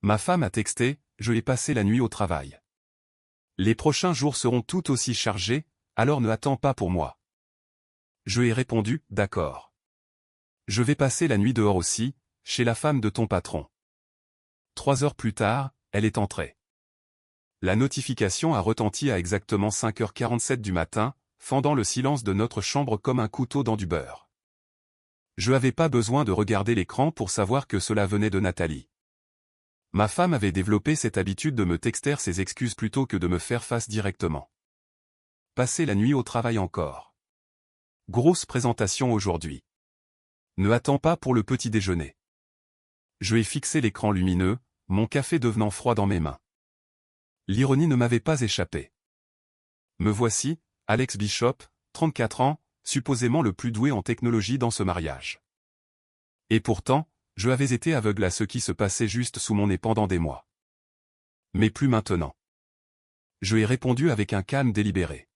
Ma femme a texté, je vais passer la nuit au travail. Les prochains jours seront tout aussi chargés, alors ne attends pas pour moi. Je ai répondu, d'accord. Je vais passer la nuit dehors aussi, chez la femme de ton patron. 3 heures plus tard, elle est entrée. La notification a retenti à exactement 5h47 du matin, fendant le silence de notre chambre comme un couteau dans du beurre. Je n'avais pas besoin de regarder l'écran pour savoir que cela venait de Nathalie. Ma femme avait développé cette habitude de me texter ses excuses plutôt que de me faire face directement. Passer la nuit au travail encore. Grosse présentation aujourd'hui. Ne attends pas pour le petit déjeuner. Je ai fixé l'écran lumineux, mon café devenant froid dans mes mains. L'ironie ne m'avait pas échappé. Me voici, Alex Bishop, 34 ans, supposément le plus doué en technologie dans ce mariage. Et pourtant, je avais été aveugle à ce qui se passait juste sous mon nez pendant des mois. Mais plus maintenant. Je ai répondu avec un calme délibéré.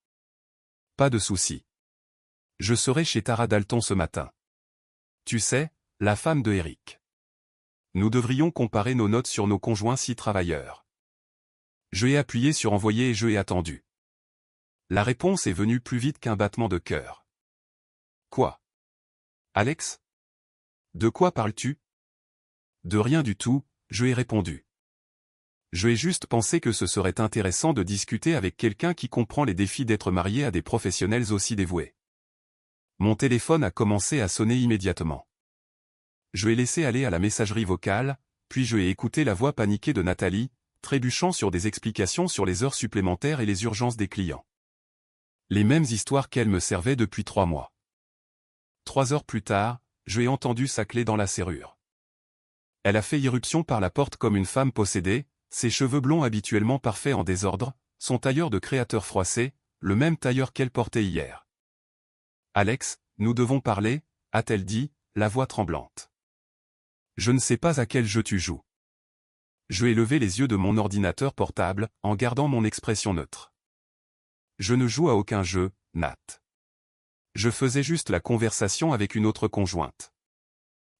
Pas de souci. Je serai chez Tara Dalton ce matin. Tu sais, la femme de Eric. Nous devrions comparer nos notes sur nos conjoints si travailleurs. Je ai appuyé sur envoyer et je ai attendu. La réponse est venue plus vite qu'un battement de cœur. Quoi? Alex? De quoi parles-tu? De rien du tout, je ai répondu. Je ai juste pensé que ce serait intéressant de discuter avec quelqu'un qui comprend les défis d'être marié à des professionnels aussi dévoués. Mon téléphone a commencé à sonner immédiatement. Je ai laissé aller à la messagerie vocale, puis je ai écouté la voix paniquée de Nathalie, trébuchant sur des explications sur les heures supplémentaires et les urgences des clients. Les mêmes histoires qu'elle me servait depuis 3 mois. 3 heures plus tard, je ai entendu sa clé dans la serrure. Elle a fait irruption par la porte comme une femme possédée, ses cheveux blonds habituellement parfaits en désordre, son tailleur de créateur froissé, le même tailleur qu'elle portait hier. « Alex, nous devons parler », a-t-elle dit, la voix tremblante. Je ne sais pas à quel jeu tu joues. Je ai levé les yeux de mon ordinateur portable, en gardant mon expression neutre. Je ne joue à aucun jeu, Nat. Je faisais juste la conversation avec une autre conjointe.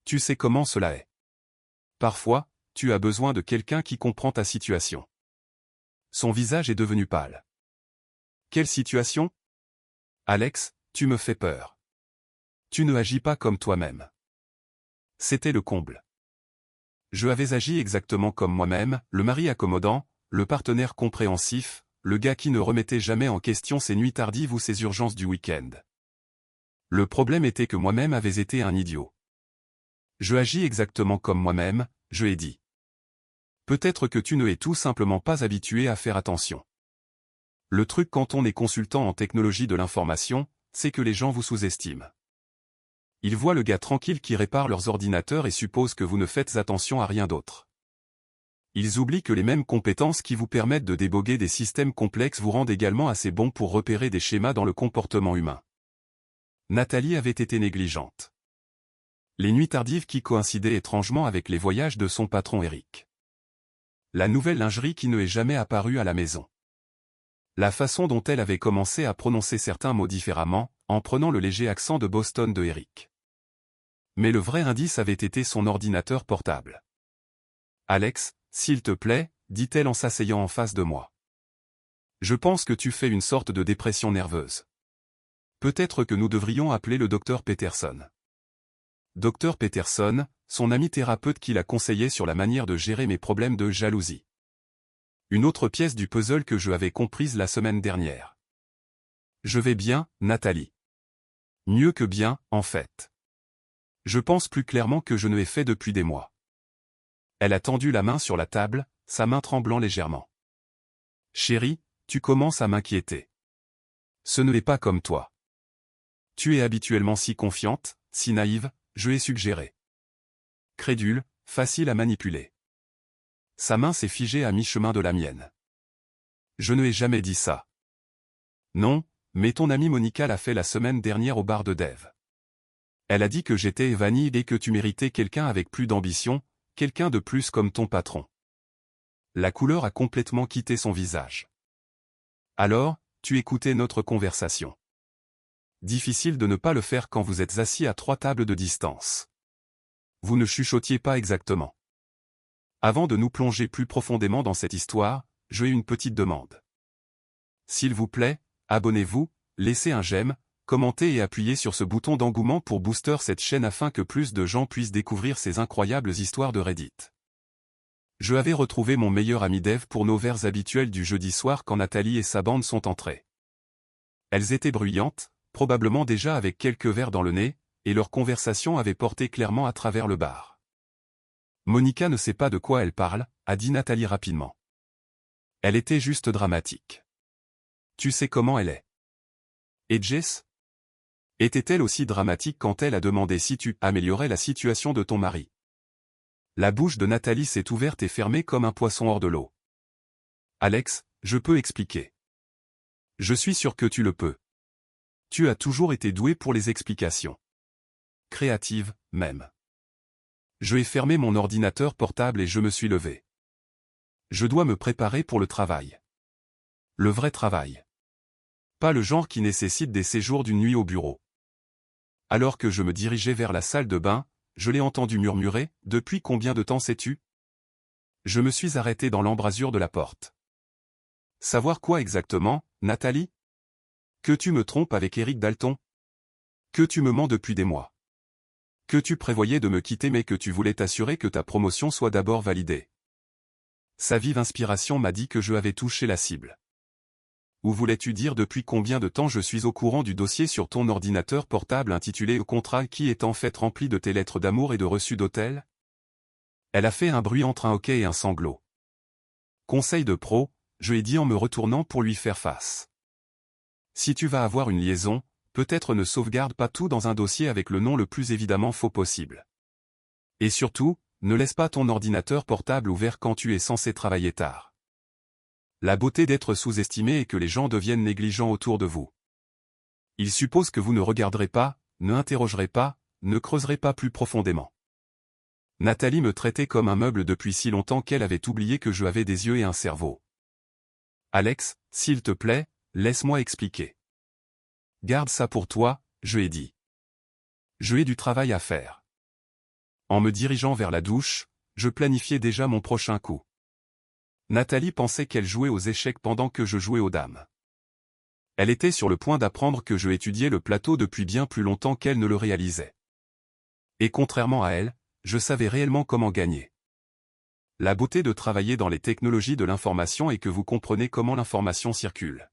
Tu sais comment cela est. Parfois, tu as besoin de quelqu'un qui comprend ta situation. Son visage est devenu pâle. Quelle situation? Alex, tu me fais peur. Tu ne agis pas comme toi-même. C'était le comble. Je avais agi exactement comme moi-même, le mari accommodant, le partenaire compréhensif, le gars qui ne remettait jamais en question ses nuits tardives ou ses urgences du week-end. Le problème était que moi-même avais été un idiot. Je agis exactement comme moi-même, je ai dit. Peut-être que tu ne es tout simplement pas habitué à faire attention. Le truc quand on est consultant en technologie de l'information, c'est que les gens vous sous-estiment. Ils voient le gars tranquille qui répare leurs ordinateurs et supposent que vous ne faites attention à rien d'autre. Ils oublient que les mêmes compétences qui vous permettent de déboguer des systèmes complexes vous rendent également assez bons pour repérer des schémas dans le comportement humain. Nathalie avait été négligente. Les nuits tardives qui coïncidaient étrangement avec les voyages de son patron Eric. La nouvelle lingerie qui ne est jamais apparue à la maison. La façon dont elle avait commencé à prononcer certains mots différemment, en prenant le léger accent de Boston de Eric. Mais le vrai indice avait été son ordinateur portable. « Alex, s'il te plaît, dit-elle en s'asseyant en face de moi. Je pense que tu fais une sorte de dépression nerveuse. Peut-être que nous devrions appeler le docteur Peterson. » Dr Peterson, son ami thérapeute qui la conseillait sur la manière de gérer mes problèmes de jalousie. Une autre pièce du puzzle que je avais comprise la semaine dernière. Je vais bien, Nathalie. Mieux que bien, en fait. Je pense plus clairement que je ne l'ai fait depuis des mois. Elle a tendu la main sur la table, sa main tremblant légèrement. Chérie, tu commences à m'inquiéter. Ce n'est pas comme toi. Tu es habituellement si confiante, si naïve, je ai suggéré. Crédule, facile à manipuler. Sa main s'est figée à mi-chemin de la mienne. Je ne ai jamais dit ça. Non, mais ton amie Monica l'a fait la semaine dernière au bar de Dave. Elle a dit que j'étais vanille et que tu méritais quelqu'un avec plus d'ambition, quelqu'un de plus comme ton patron. La couleur a complètement quitté son visage. Alors, tu écoutais notre conversation. Difficile de ne pas le faire quand vous êtes assis à 3 tables de distance. Vous ne chuchotiez pas exactement. Avant de nous plonger plus profondément dans cette histoire, j'ai une petite demande. S'il vous plaît, abonnez-vous, laissez un j'aime, commentez et appuyez sur ce bouton d'engouement pour booster cette chaîne afin que plus de gens puissent découvrir ces incroyables histoires de Reddit. Je avais retrouvé mon meilleur ami Dave pour nos verres habituels du jeudi soir quand Nathalie et sa bande sont entrées. Elles étaient bruyantes, probablement déjà avec quelques verres dans le nez, et leur conversation avait porté clairement à travers le bar. Monica ne sait pas de quoi elle parle, a dit Nathalie rapidement. Elle était juste dramatique. Tu sais comment elle est. Et Jess? Était-elle aussi dramatique quand elle a demandé si tu améliorais la situation de ton mari? La bouche de Nathalie s'est ouverte et fermée comme un poisson hors de l'eau. Alex, je peux expliquer. Je suis sûr que tu le peux. Tu as toujours été doué pour les explications. Créative, même. Je ai fermé mon ordinateur portable et je me suis levé. Je dois me préparer pour le travail. Le vrai travail. Pas le genre qui nécessite des séjours d'une nuit au bureau. Alors que je me dirigeais vers la salle de bain, je l'ai entendu murmurer « Depuis combien de temps sais-tu » Je me suis arrêté dans l'embrasure de la porte. Savoir quoi exactement, Nathalie? Que tu me trompes avec Eric Dalton? Que tu me mens depuis des mois? Que tu prévoyais de me quitter mais que tu voulais t'assurer que ta promotion soit d'abord validée? Sa vive inspiration m'a dit que je avais touché la cible. Où voulais-tu dire depuis combien de temps je suis au courant du dossier sur ton ordinateur portable intitulé « Contrat » qui est en fait rempli de tes lettres d'amour et de reçus d'hôtel? Elle a fait un bruit entre un hoquet et un sanglot. Conseil de pro, je ai dit en me retournant pour lui faire face. Si tu vas avoir une liaison, peut-être ne sauvegarde pas tout dans un dossier avec le nom le plus évidemment faux possible. Et surtout, ne laisse pas ton ordinateur portable ouvert quand tu es censé travailler tard. La beauté d'être sous-estimé est que les gens deviennent négligents autour de vous. Ils supposent que vous ne regarderez pas, ne interrogerez pas, ne creuserez pas plus profondément. Nathalie me traitait comme un meuble depuis si longtemps qu'elle avait oublié que je avais des yeux et un cerveau. Alex, s'il te plaît, laisse-moi expliquer. Garde ça pour toi, je ai dit. Je ai du travail à faire. En me dirigeant vers la douche, je planifiais déjà mon prochain coup. Nathalie pensait qu'elle jouait aux échecs pendant que je jouais aux dames. Elle était sur le point d'apprendre que je étudiais le plateau depuis bien plus longtemps qu'elle ne le réalisait. Et contrairement à elle, je savais réellement comment gagner. La beauté de travailler dans les technologies de l'information est que vous comprenez comment l'information circule.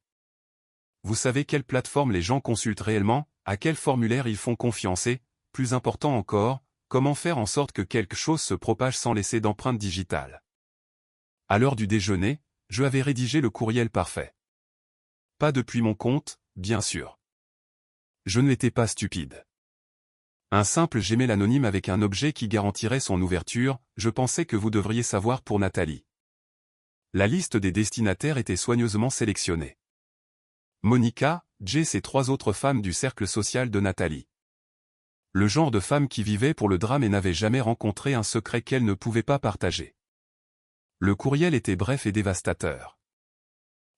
Vous savez quelle plateforme les gens consultent réellement, à quel formulaire ils font confiance et, plus important encore, comment faire en sorte que quelque chose se propage sans laisser d'empreinte digitale. À l'heure du déjeuner, je avais rédigé le courriel parfait. Pas depuis mon compte, bien sûr. Je ne l'étais pas stupide. Un simple Gmail anonyme avec un objet qui garantirait son ouverture, je pensais que vous devriez savoir pour Nathalie. La liste des destinataires était soigneusement sélectionnée. Monica, Jess et 3 autres femmes du cercle social de Nathalie. Le genre de femmes qui vivaient pour le drame et n'avaient jamais rencontré un secret qu'elles ne pouvaient pas partager. Le courriel était bref et dévastateur.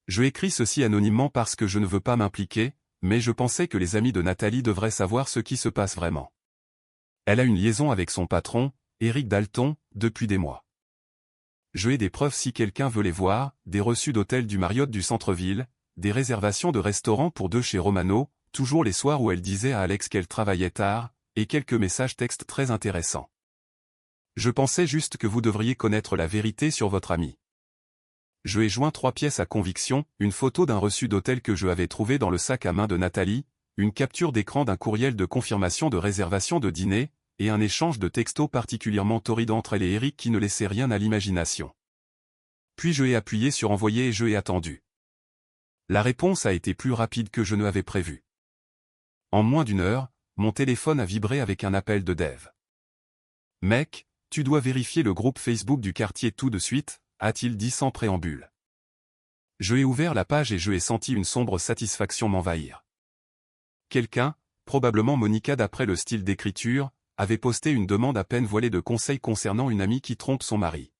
Je écris ceci anonymement parce que je ne veux pas m'impliquer, mais je pensais que les amis de Nathalie devraient savoir ce qui se passe vraiment. Elle a une liaison avec son patron, Eric Dalton, depuis des mois. Je ai des preuves si quelqu'un veut les voir, des reçus d'hôtel du Marriott du centre-ville, des réservations de restaurants pour 2 chez Romano, toujours les soirs où elle disait à Alex qu'elle travaillait tard, et quelques messages textes très intéressants. Je pensais juste que vous devriez connaître la vérité sur votre ami. Je ai joint 3 pièces à conviction, une photo d'un reçu d'hôtel que je avais trouvé dans le sac à main de Nathalie, une capture d'écran d'un courriel de confirmation de réservation de dîner, et un échange de textos particulièrement torride entre elle et Eric qui ne laissait rien à l'imagination. Puis je ai appuyé sur envoyer et je ai attendu. La réponse a été plus rapide que je ne l'avais prévu. En moins d'1 heure, mon téléphone a vibré avec un appel de Dave. « Mec, tu dois vérifier le groupe Facebook du quartier tout de suite », a-t-il dit sans préambule. Je ai ouvert la page et je ai senti une sombre satisfaction m'envahir. Quelqu'un, probablement Monica d'après le style d'écriture, avait posté une demande à peine voilée de conseils concernant une amie qui trompe son mari.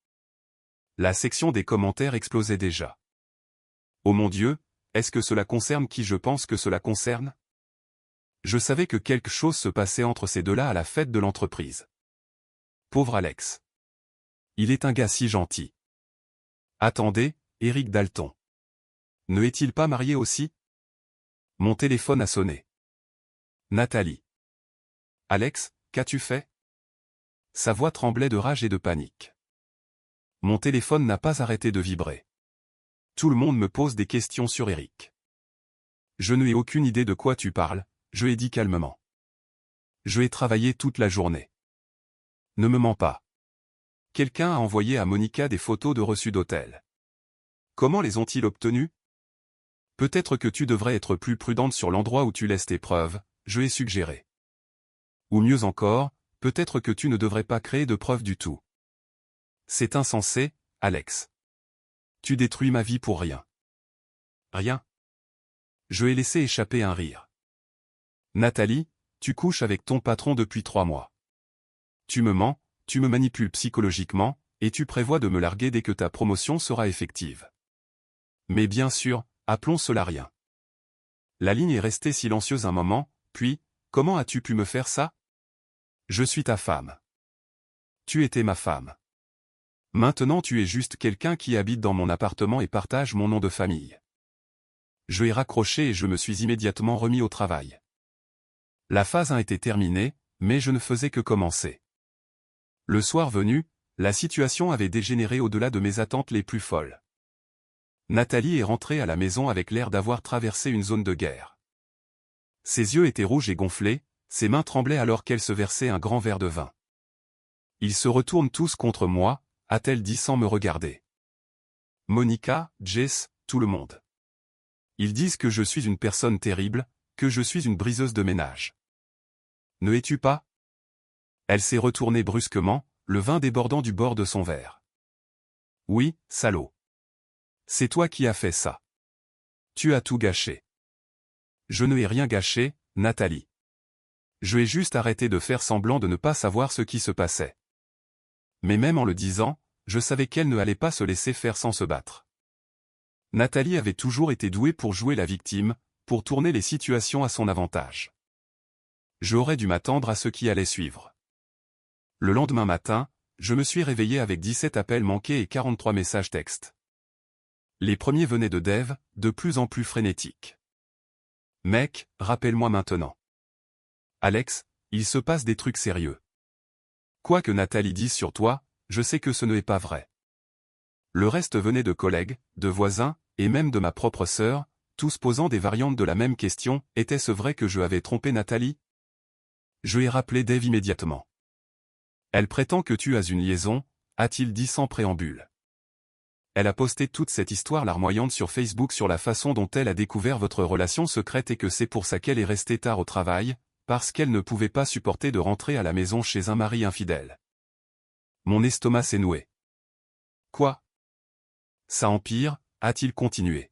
La section des commentaires explosait déjà. Oh mon Dieu, est-ce que cela concerne qui je pense que cela concerne? Je savais que quelque chose se passait entre ces deux-là à la fête de l'entreprise. Pauvre Alex. Il est un gars si gentil. Attendez, Eric Dalton. Ne est-il pas marié aussi? Mon téléphone a sonné. Nathalie. Alex, qu'as-tu fait? Sa voix tremblait de rage et de panique. Mon téléphone n'a pas arrêté de vibrer. Tout le monde me pose des questions sur Eric. Je n'ai aucune idée de quoi tu parles, je ai dit calmement. Je ai travaillé toute la journée. Ne me mens pas. Quelqu'un a envoyé à Monica des photos de reçus d'hôtel. Comment les ont-ils obtenues? Peut-être que tu devrais être plus prudente sur l'endroit où tu laisses tes preuves, je ai suggéré. Ou mieux encore, peut-être que tu ne devrais pas créer de preuves du tout. C'est insensé, Alex. Tu détruis ma vie pour rien. Rien. Je ai laissé échapper un rire. Nathalie, tu couches avec ton patron depuis 3 mois. Tu me mens, tu me manipules psychologiquement, et tu prévois de me larguer dès que ta promotion sera effective. Mais bien sûr, appelons cela rien. La ligne est restée silencieuse un moment, puis, comment as-tu pu me faire ça? Je suis ta femme. Tu étais ma femme. Maintenant tu es juste quelqu'un qui habite dans mon appartement et partage mon nom de famille. Je ai raccroché et je me suis immédiatement remis au travail. La phase 1 était terminée, mais je ne faisais que commencer. Le soir venu, la situation avait dégénéré au-delà de mes attentes les plus folles. Nathalie est rentrée à la maison avec l'air d'avoir traversé une zone de guerre. Ses yeux étaient rouges et gonflés, ses mains tremblaient alors qu'elle se versait un grand verre de vin. Ils se retournent tous contre moi, a-t-elle dit sans me regarder. Monica, Jess, tout le monde. Ils disent que je suis une personne terrible, que je suis une briseuse de ménage. Ne es-tu pas? Elle s'est retournée brusquement, le vin débordant du bord de son verre. Oui, salaud. C'est toi qui as fait ça. Tu as tout gâché. Je ne ai rien gâché, Nathalie. Je ai juste arrêté de faire semblant de ne pas savoir ce qui se passait. Mais même en le disant, je savais qu'elle ne allait pas se laisser faire sans se battre. Nathalie avait toujours été douée pour jouer la victime, pour tourner les situations à son avantage. J'aurais dû m'attendre à ce qui allait suivre. Le lendemain matin, je me suis réveillé avec 17 appels manqués et 43 messages textes. Les premiers venaient de Dave, de plus en plus frénétiques. Mec, rappelle-moi maintenant. Alex, il se passe des trucs sérieux. Quoi que Nathalie dise sur toi, je sais que ce n'est pas vrai. Le reste venait de collègues, de voisins, et même de ma propre sœur, tous posant des variantes de la même question, était-ce vrai que je avais trompé Nathalie? Je ai rappelé Dave immédiatement. Elle prétend que tu as une liaison, a-t-il dit sans préambule. Elle a posté toute cette histoire larmoyante sur Facebook sur la façon dont elle a découvert votre relation secrète et que c'est pour ça qu'elle est restée tard au travail, parce qu'elle ne pouvait pas supporter de rentrer à la maison chez un mari infidèle. Mon estomac s'est noué. Quoi? Ça empire, a-t-il continué.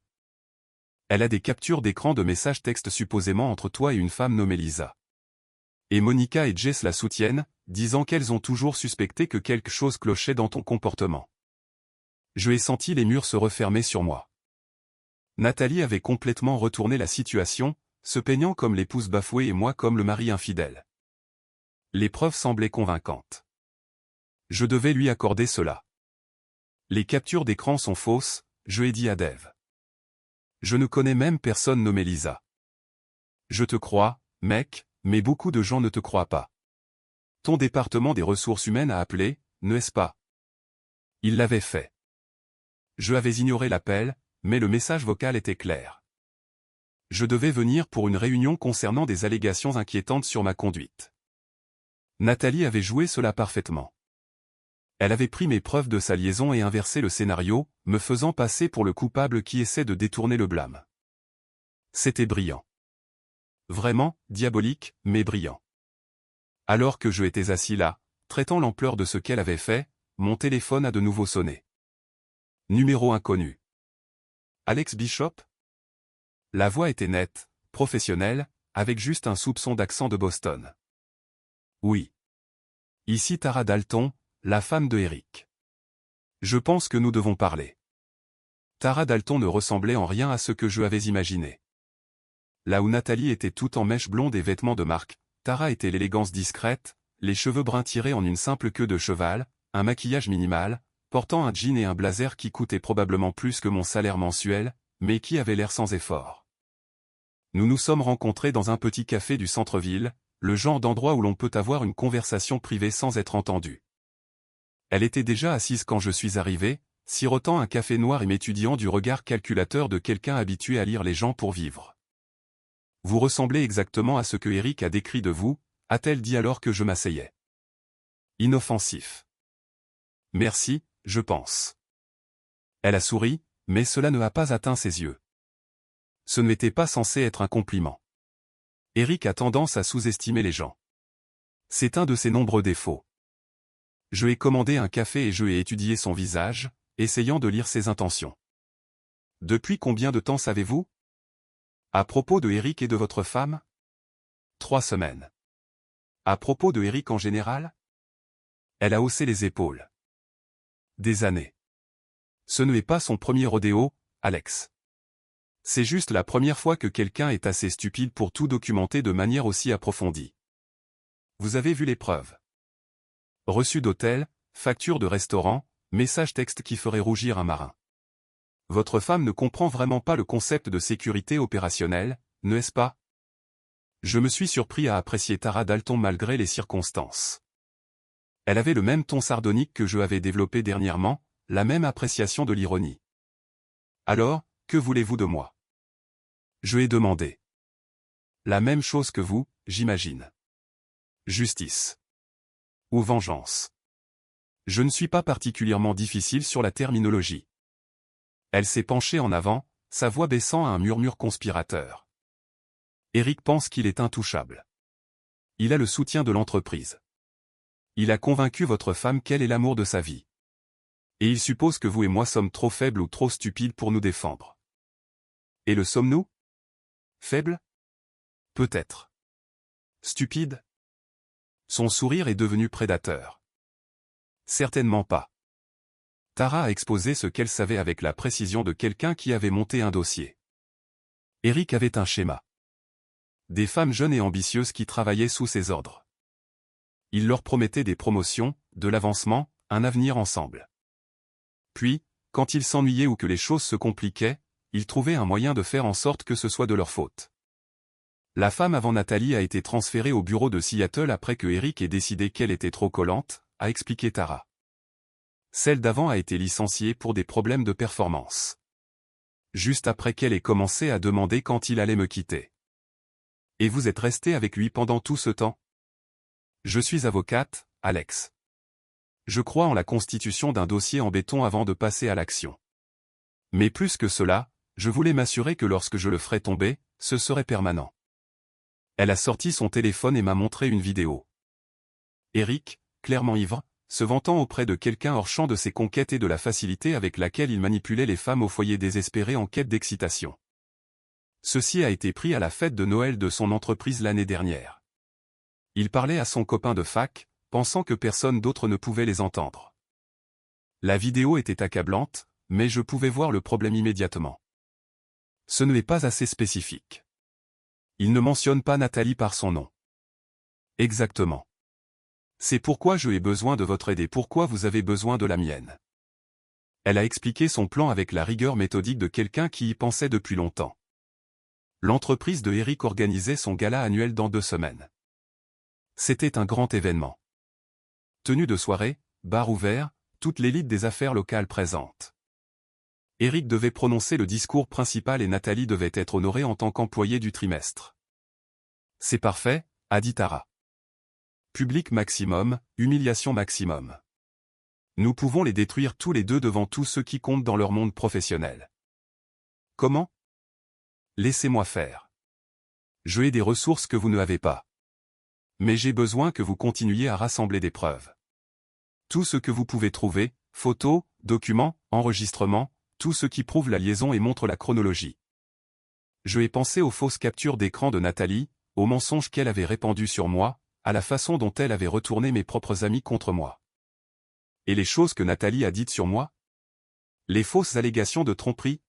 Elle a des captures d'écran de messages textes supposément entre toi et une femme nommée Lisa. Et Monica et Jess la soutiennent, disant qu'elles ont toujours suspecté que quelque chose clochait dans ton comportement. Je ai senti les murs se refermer sur moi. Nathalie avait complètement retourné la situation, se peignant comme l'épouse bafouée et moi comme le mari infidèle. Les preuves semblaient convaincantes. Je devais lui accorder cela. Les captures d'écran sont fausses, je ai dit à Dave. Je ne connais même personne nommée Lisa. Je te crois, mec, mais beaucoup de gens ne te croient pas. Ton département des ressources humaines a appelé, n'est-ce pas? Il l'avait fait. Je avais ignoré l'appel, mais le message vocal était clair. Je devais venir pour une réunion concernant des allégations inquiétantes sur ma conduite. Nathalie avait joué cela parfaitement. Elle avait pris mes preuves de sa liaison et inversé le scénario, me faisant passer pour le coupable qui essaie de détourner le blâme. C'était brillant. Vraiment, diabolique, mais brillant. Alors que je étais assis là, traitant l'ampleur de ce qu'elle avait fait, mon téléphone a de nouveau sonné. Numéro inconnu. Alex Bishop? La voix était nette, professionnelle, avec juste un soupçon d'accent de Boston. Oui. Ici Tara Dalton, la femme de Eric. Je pense que nous devons parler. Tara Dalton ne ressemblait en rien à ce que je avais imaginé. Là où Nathalie était toute en mèches blondes et vêtements de marque, Tara était l'élégance discrète, les cheveux bruns tirés en une simple queue de cheval, un maquillage minimal, portant un jean et un blazer qui coûtaient probablement plus que mon salaire mensuel, mais qui avait l'air sans effort. Nous nous sommes rencontrés dans un petit café du centre-ville, le genre d'endroit où l'on peut avoir une conversation privée sans être entendu. Elle était déjà assise quand je suis arrivé, sirotant un café noir et m'étudiant du regard calculateur de quelqu'un habitué à lire les gens pour vivre. « Vous ressemblez exactement à ce que Eric a décrit de vous », a-t-elle dit alors que je m'asseyais. Inoffensif. Merci, je pense. Elle a souri, mais cela ne a pas atteint ses yeux. Ce n'était pas censé être un compliment. Eric a tendance à sous-estimer les gens. C'est un de ses nombreux défauts. Je ai commandé un café et je ai étudié son visage, essayant de lire ses intentions. Depuis combien de temps savez-vous? À propos de Eric et de votre femme? 3 semaines. À propos de Eric en général? Elle a haussé les épaules. Des années. Ce n'est pas son premier rodéo, Alex. C'est juste la première fois que quelqu'un est assez stupide pour tout documenter de manière aussi approfondie. Vous avez vu les preuves. Reçu d'hôtel, facture de restaurant, message texte qui ferait rougir un marin. Votre femme ne comprend vraiment pas le concept de sécurité opérationnelle, n'est-ce pas? Je me suis surpris à apprécier Tara Dalton malgré les circonstances. Elle avait le même ton sardonique que je avais développé dernièrement, la même appréciation de l'ironie. Alors, que voulez-vous de moi? Je ai demandé. La même chose que vous, j'imagine. Justice. Ou vengeance. Je ne suis pas particulièrement difficile sur la terminologie. Elle s'est penchée en avant, sa voix baissant à un murmure conspirateur. Eric pense qu'il est intouchable. Il a le soutien de l'entreprise. Il a convaincu votre femme qu'elle est l'amour de sa vie. Et il suppose que vous et moi sommes trop faibles ou trop stupides pour nous défendre. Et le sommes-nous? Faibles? Peut-être. Stupides? Son sourire est devenu prédateur. Certainement pas. Tara a exposé ce qu'elle savait avec la précision de quelqu'un qui avait monté un dossier. Eric avait un schéma. Des femmes jeunes et ambitieuses qui travaillaient sous ses ordres. Il leur promettait des promotions, de l'avancement, un avenir ensemble. Puis, quand ils s'ennuyaient ou que les choses se compliquaient, il trouvait un moyen de faire en sorte que ce soit de leur faute. La femme avant Nathalie a été transférée au bureau de Seattle après que Eric ait décidé qu'elle était trop collante, a expliqué Tara. Celle d'avant a été licenciée pour des problèmes de performance. Juste après qu'elle ait commencé à demander quand il allait me quitter. Et vous êtes resté avec lui pendant tout ce temps? Je suis avocate, Alex. Je crois en la constitution d'un dossier en béton avant de passer à l'action. Mais plus que cela, je voulais m'assurer que lorsque je le ferais tomber, ce serait permanent. Elle a sorti son téléphone et m'a montré une vidéo. Eric, clairement ivre, se vantant auprès de quelqu'un hors champ de ses conquêtes et de la facilité avec laquelle il manipulait les femmes au foyer désespérées en quête d'excitation. Ceci a été pris à la fête de Noël de son entreprise l'année dernière. Il parlait à son copain de fac, pensant que personne d'autre ne pouvait les entendre. La vidéo était accablante, mais je pouvais voir le problème immédiatement. Ce n'est pas assez spécifique. Il ne mentionne pas Nathalie par son nom. Exactement. C'est pourquoi je ai besoin de votre aide et pourquoi vous avez besoin de la mienne. Elle a expliqué son plan avec la rigueur méthodique de quelqu'un qui y pensait depuis longtemps. L'entreprise de Eric organisait son gala annuel dans 2 semaines. C'était un grand événement. Tenue de soirée, bar ouvert, toute l'élite des affaires locales présente. Eric devait prononcer le discours principal et Nathalie devait être honorée en tant qu'employée du trimestre. C'est parfait, a dit Tara. Public maximum, humiliation maximum. Nous pouvons les détruire tous les deux devant tous ceux qui comptent dans leur monde professionnel. Comment? Laissez-moi faire. Je ai des ressources que vous n'avez pas. Mais j'ai besoin que vous continuiez à rassembler des preuves. Tout ce que vous pouvez trouver, photos, documents, enregistrements, tout ce qui prouve la liaison et montre la chronologie. Je ai pensé aux fausses captures d'écran de Nathalie, aux mensonges qu'elle avait répandus sur moi, à la façon dont elle avait retourné mes propres amis contre moi. Et les choses que Nathalie a dites sur moi? Les fausses allégations de tromperie?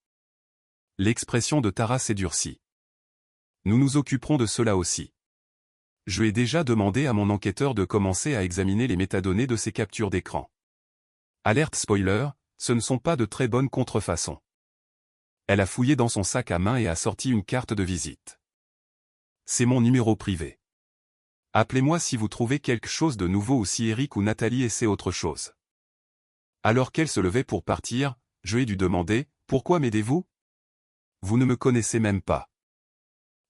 L'expression de Tara s'est durcie. Nous nous occuperons de cela aussi. Je ai déjà demandé à mon enquêteur de commencer à examiner les métadonnées de ces captures d'écran. Alerte spoiler, ce ne sont pas de très bonnes contrefaçons. Elle a fouillé dans son sac à main et a sorti une carte de visite. C'est mon numéro privé. Appelez-moi si vous trouvez quelque chose de nouveau ou si Eric ou Nathalie essaient autre chose. Alors qu'elle se levait pour partir, je ai dû demander, pourquoi m'aidez-vous? Vous ne me connaissez même pas.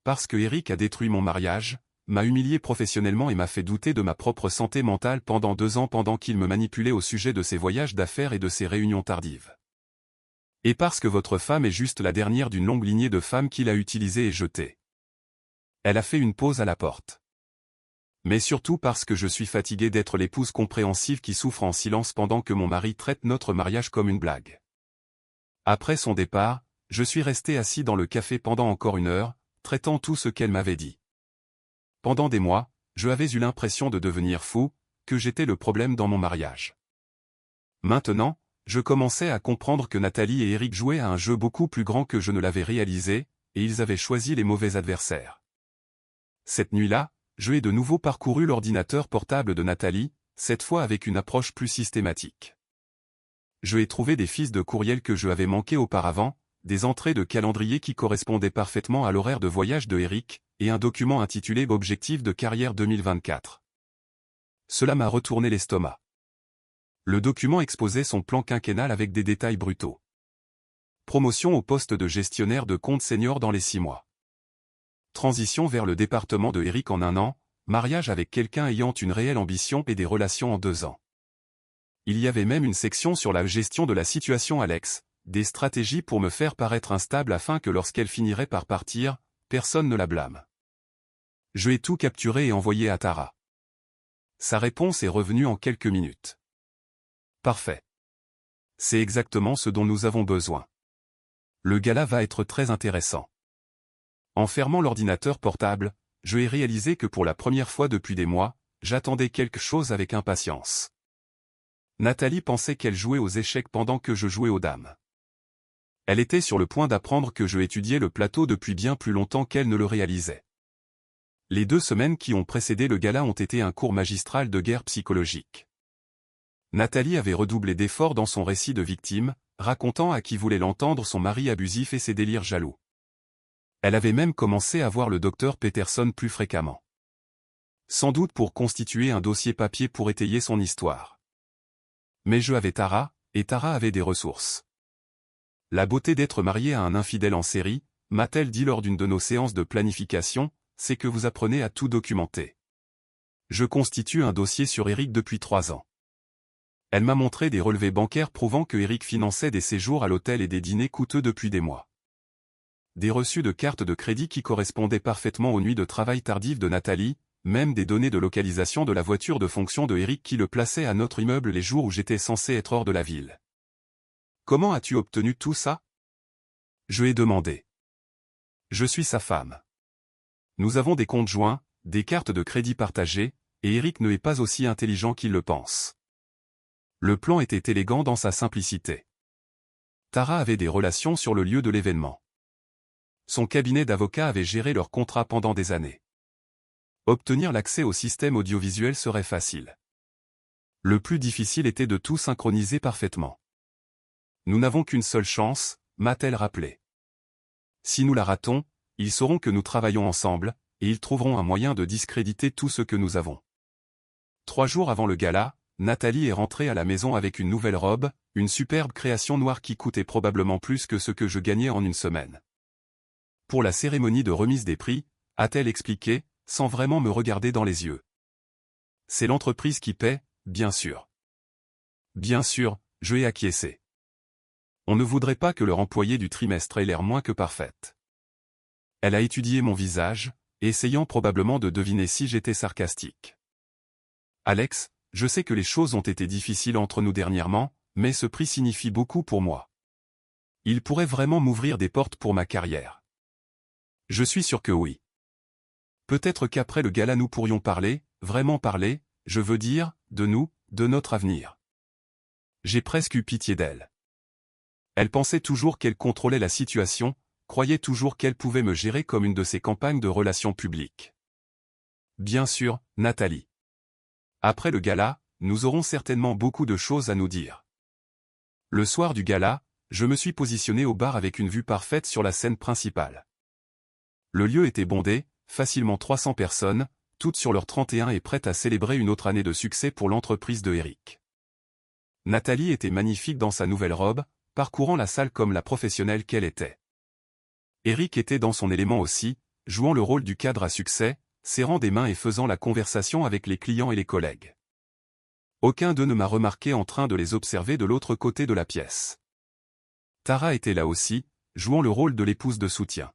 Parce que Eric a détruit mon mariage, m'a humilié professionnellement et m'a fait douter de ma propre santé mentale pendant 2 ans pendant qu'il me manipulait au sujet de ses voyages d'affaires et de ses réunions tardives. Et parce que votre femme est juste la dernière d'une longue lignée de femmes qu'il a utilisées et jetées. Elle a fait une pause à la porte. Mais surtout parce que je suis fatigué d'être l'épouse compréhensive qui souffre en silence pendant que mon mari traite notre mariage comme une blague. Après son départ, je suis resté assis dans le café pendant encore 1 heure, traitant tout ce qu'elle m'avait dit. Pendant des mois, je avais eu l'impression de devenir fou, que j'étais le problème dans mon mariage. Maintenant, je commençais à comprendre que Nathalie et Eric jouaient à un jeu beaucoup plus grand que je ne l'avais réalisé, et ils avaient choisi les mauvais adversaires. Cette nuit-là, je ai de nouveau parcouru l'ordinateur portable de Nathalie, cette fois avec une approche plus systématique. Je ai trouvé des fiches de courriel que je avais manquées auparavant, des entrées de calendrier qui correspondaient parfaitement à l'horaire de voyage de Eric, et un document intitulé « Objectif de carrière 2024 ». Cela m'a retourné l'estomac. Le document exposait son plan quinquennal avec des détails brutaux. Promotion au poste de gestionnaire de compte senior dans les 6 mois. Transition vers le département de Eric en 1 an, mariage avec quelqu'un ayant une réelle ambition et des relations en 2 ans. Il y avait même une section sur la gestion de la situation Alex, des stratégies pour me faire paraître instable afin que lorsqu'elle finirait par partir, personne ne la blâme. Je ai tout capturé et envoyé à Tara. Sa réponse est revenue en quelques minutes. Parfait. C'est exactement ce dont nous avons besoin. Le gala va être très intéressant. En fermant l'ordinateur portable, je ai réalisé que pour la première fois depuis des mois, j'attendais quelque chose avec impatience. Nathalie pensait qu'elle jouait aux échecs pendant que je jouais aux dames. Elle était sur le point d'apprendre que je étudiais le plateau depuis bien plus longtemps qu'elle ne le réalisait. Les 2 semaines qui ont précédé le gala ont été un cours magistral de guerre psychologique. Nathalie avait redoublé d'efforts dans son récit de victime, racontant à qui voulait l'entendre son mari abusif et ses délires jaloux. Elle avait même commencé à voir le docteur Peterson plus fréquemment. Sans doute pour constituer un dossier papier pour étayer son histoire. Mais je avais Tara, et Tara avait des ressources. La beauté d'être mariée à un infidèle en série, m'a-t-elle dit lors d'une de nos séances de planification, c'est que vous apprenez à tout documenter. Je constitue un dossier sur Eric depuis 3 ans. Elle m'a montré des relevés bancaires prouvant que Eric finançait des séjours à l'hôtel et des dîners coûteux depuis des mois. Des reçus de cartes de crédit qui correspondaient parfaitement aux nuits de travail tardives de Nathalie, même des données de localisation de la voiture de fonction de Eric qui le plaçait à notre immeuble les jours où j'étais censé être hors de la ville. Comment as-tu obtenu tout ça? Je ai demandé. Je suis sa femme. Nous avons des comptes joints, des cartes de crédit partagées, et Eric ne est pas aussi intelligent qu'il le pense. Le plan était élégant dans sa simplicité. Tara avait des relations sur le lieu de l'événement. Son cabinet d'avocats avait géré leur contrat pendant des années. Obtenir l'accès au système audiovisuel serait facile. Le plus difficile était de tout synchroniser parfaitement. Nous n'avons qu'une seule chance, m'a-t-elle rappelé. Si nous la ratons, ils sauront que nous travaillons ensemble, et ils trouveront un moyen de discréditer tout ce que nous avons. 3 jours avant le gala, Nathalie est rentrée à la maison avec une nouvelle robe, une superbe création noire qui coûtait probablement plus que ce que je gagnais en 1 semaine. Pour la cérémonie de remise des prix, a-t-elle expliqué, sans vraiment me regarder dans les yeux. C'est l'entreprise qui paie, bien sûr. Bien sûr, je ai acquiescé. On ne voudrait pas que leur employé du trimestre ait l'air moins que parfaite. Elle a étudié mon visage, essayant probablement de deviner si j'étais sarcastique. Alex, je sais que les choses ont été difficiles entre nous dernièrement, mais ce prix signifie beaucoup pour moi. Il pourrait vraiment m'ouvrir des portes pour ma carrière. Je suis sûr que oui. Peut-être qu'après le gala nous pourrions parler, vraiment parler, je veux dire, de nous, de notre avenir. J'ai presque eu pitié d'elle. Elle pensait toujours qu'elle contrôlait la situation, croyait toujours qu'elle pouvait me gérer comme une de ses campagnes de relations publiques. Bien sûr, Nathalie. Après le gala, nous aurons certainement beaucoup de choses à nous dire. Le soir du gala, je me suis positionné au bar avec une vue parfaite sur la scène principale. Le lieu était bondé, facilement 300 personnes, toutes sur leur 31 et prêtes à célébrer une autre année de succès pour l'entreprise de Eric. Nathalie était magnifique dans sa nouvelle robe, parcourant la salle comme la professionnelle qu'elle était. Eric était dans son élément aussi, jouant le rôle du cadre à succès, serrant des mains et faisant la conversation avec les clients et les collègues. Aucun d'eux ne m'a remarqué en train de les observer de l'autre côté de la pièce. Tara était là aussi, jouant le rôle de l'épouse de soutien.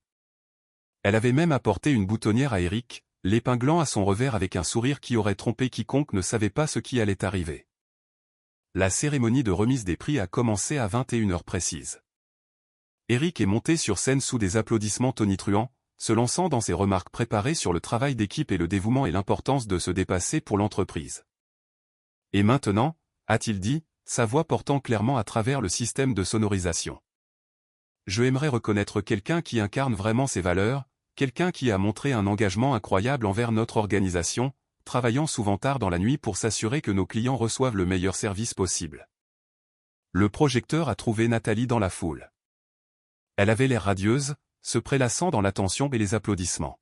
Elle avait même apporté une boutonnière à Eric, l'épinglant à son revers avec un sourire qui aurait trompé quiconque ne savait pas ce qui allait arriver. La cérémonie de remise des prix a commencé à 21h précises. Eric est monté sur scène sous des applaudissements tonitruants, se lançant dans ses remarques préparées sur le travail d'équipe et le dévouement et l'importance de se dépasser pour l'entreprise. Et maintenant, a-t-il dit, sa voix portant clairement à travers le système de sonorisation. Je aimerais reconnaître quelqu'un qui incarne vraiment ses valeurs, quelqu'un qui a montré un engagement incroyable envers notre organisation, travaillant souvent tard dans la nuit pour s'assurer que nos clients reçoivent le meilleur service possible. Le projecteur a trouvé Nathalie dans la foule. Elle avait l'air radieuse, se prélassant dans l'attention et les applaudissements.